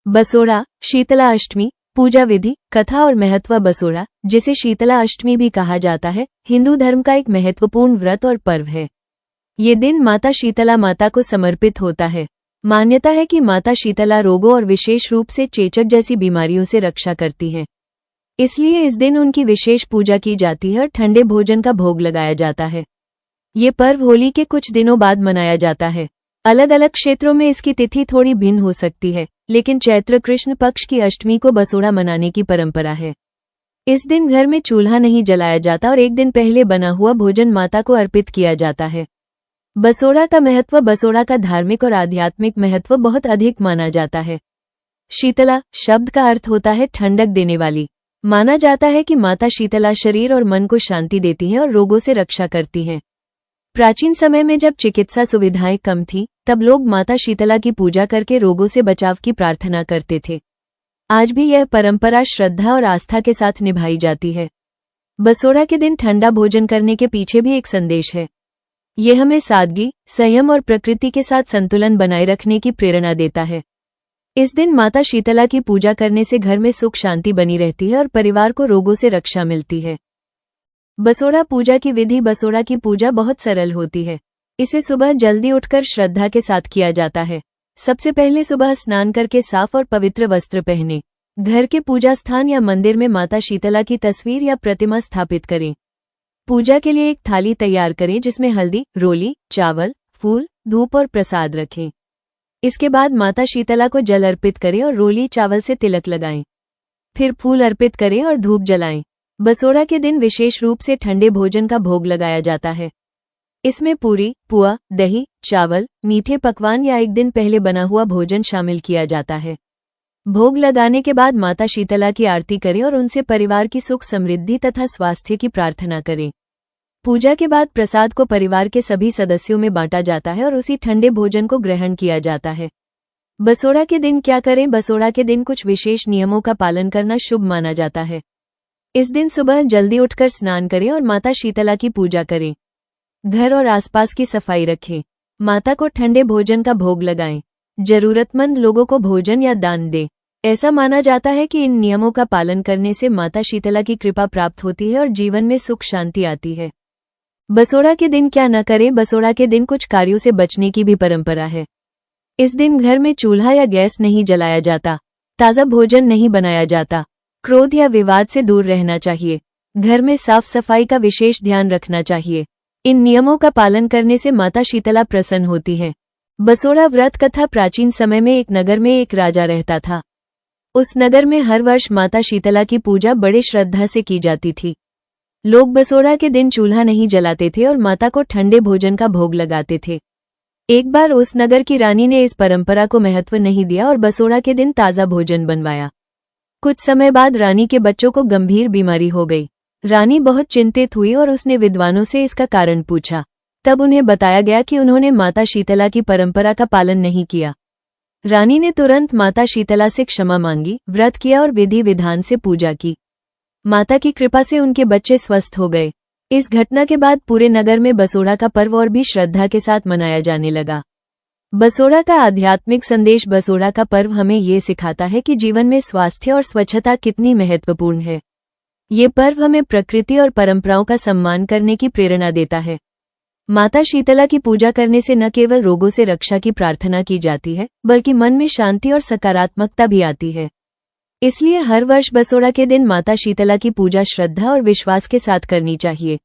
बसोड़ा, शीतला अष्टमी, पूजा विधि, कथा और महत्व। बसोड़ा, जिसे शीतला अष्टमी भी कहा जाता है, हिंदू धर्म का एक महत्वपूर्ण व्रत और पर्व है। ये दिन माता शीतला माता को समर्पित होता है। मान्यता है कि माता शीतला रोगों और विशेष रूप से चेचक जैसी बीमारियों से रक्षा करती हैं। इसलिए इस दिन उनकी विशेष पूजा की जाती है और ठंडे भोजन का भोग लगाया जाता है। ये पर्व होली के कुछ दिनों बाद मनाया जाता है। अलग अलग क्षेत्रों में इसकी तिथि थोड़ी भिन्न हो सकती है, लेकिन चैत्र कृष्ण पक्ष की अष्टमी को बसोड़ा मनाने की परंपरा है। इस दिन घर में चूल्हा नहीं जलाया जाता और एक दिन पहले बना हुआ भोजन माता को अर्पित किया जाता है। बसोड़ा का महत्व। बसोड़ा का धार्मिक और आध्यात्मिक महत्व बहुत अधिक माना जाता है। शीतला शब्द का अर्थ होता है ठंडक देने वाली। माना जाता है कि माता शीतला शरीर और मन को शांति देती हैं और रोगों से रक्षा करती हैं। प्राचीन समय में जब चिकित्सा सुविधाएं कम थीं, तब लोग माता शीतला की पूजा करके रोगों से बचाव की प्रार्थना करते थे। आज भी यह परंपरा श्रद्धा और आस्था के साथ निभाई जाती है। बसोड़ा के दिन ठंडा भोजन करने के पीछे भी एक संदेश है। यह हमें सादगी, संयम और प्रकृति के साथ संतुलन बनाए रखने की प्रेरणा देता है। इस दिन माता शीतला की पूजा करने से घर में सुख शांति बनी रहती है और परिवार को रोगों से रक्षा मिलती है। बसोड़ा पूजा की विधि। बसोड़ा की पूजा बहुत सरल होती है। इसे सुबह जल्दी उठकर श्रद्धा के साथ किया जाता है। सबसे पहले सुबह स्नान करके साफ और पवित्र वस्त्र पहने। घर के पूजा स्थान या मंदिर में माता शीतला की तस्वीर या प्रतिमा स्थापित करें। पूजा के लिए एक थाली तैयार करें जिसमें हल्दी, रोली, चावल, फूल, धूप और प्रसाद रखें। इसके बाद माता शीतला को जल अर्पित करें और रोली चावल से तिलक लगाएं। फिर फूल अर्पित करें और धूप जलाएं। बसोड़ा के दिन विशेष रूप से ठंडे भोजन का भोग लगाया जाता है। इसमें पूरी, पुआ, दही, चावल, मीठे पकवान या एक दिन पहले बना हुआ भोजन शामिल किया जाता है। भोग लगाने के बाद माता शीतला की आरती करें और उनसे परिवार की सुख समृद्धि तथा स्वास्थ्य की प्रार्थना करें। पूजा के बाद प्रसाद को परिवार के सभी सदस्यों में बांटा जाता है और उसी ठंडे भोजन को ग्रहण किया जाता है। बसोड़ा के दिन क्या करें? बसोड़ा के दिन कुछ विशेष नियमों का पालन करना शुभ माना जाता है। इस दिन सुबह जल्दी उठकर स्नान करें और माता शीतला की पूजा करें। घर और आसपास की सफाई रखें। माता को ठंडे भोजन का भोग लगाएं। जरूरतमंद लोगों को भोजन या दान दें। ऐसा माना जाता है कि इन नियमों का पालन करने से माता शीतला की कृपा प्राप्त होती है और जीवन में सुख शांति आती है। बसोड़ा के दिन क्या न करें? बसोड़ा के दिन कुछ कार्यों से बचने की भी परंपरा है। इस दिन घर में चूल्हा या गैस नहीं जलाया जाता। ताज़ा भोजन नहीं बनाया जाता। क्रोध या विवाद से दूर रहना चाहिए। घर में साफ सफाई का विशेष ध्यान रखना चाहिए। इन नियमों का पालन करने से माता शीतला प्रसन्न होती है। बसोड़ा व्रत कथा। प्राचीन समय में एक नगर में एक राजा रहता था। उस नगर में हर वर्ष माता शीतला की पूजा बड़े श्रद्धा से की जाती थी। लोग बसोड़ा के दिन चूल्हा नहीं जलाते थे और माता को ठंडे भोजन का भोग लगाते थे। एक बार उस नगर की रानी ने इस परंपरा को महत्व नहीं दिया और बसोड़ा के दिन ताज़ा भोजन बनवाया। कुछ समय बाद रानी के बच्चों को गंभीर बीमारी हो गई। रानी बहुत चिंतित हुई और उसने विद्वानों से इसका कारण पूछा। तब उन्हें बताया गया कि उन्होंने माता शीतला की परंपरा का पालन नहीं किया। रानी ने तुरंत माता शीतला से क्षमा मांगी, व्रत किया और विधि विधान से पूजा की। माता की कृपा से उनके बच्चे स्वस्थ हो गए। इस घटना के बाद पूरे नगर में बसोड़ा का पर्व और भी श्रद्धा के साथ मनाया जाने लगा। बसोड़ा का आध्यात्मिक संदेश। बसोड़ा का पर्व हमें ये सिखाता है कि जीवन में स्वास्थ्य और स्वच्छता कितनी महत्वपूर्ण है। ये पर्व हमें प्रकृति और परंपराओं का सम्मान करने की प्रेरणा देता है। माता शीतला की पूजा करने से न केवल रोगों से रक्षा की प्रार्थना की जाती है, बल्कि मन में शांति और सकारात्मकता भी आती है। इसलिए हर वर्ष बसोड़ा के दिन माता शीतला की पूजा श्रद्धा और विश्वास के साथ करनी चाहिए।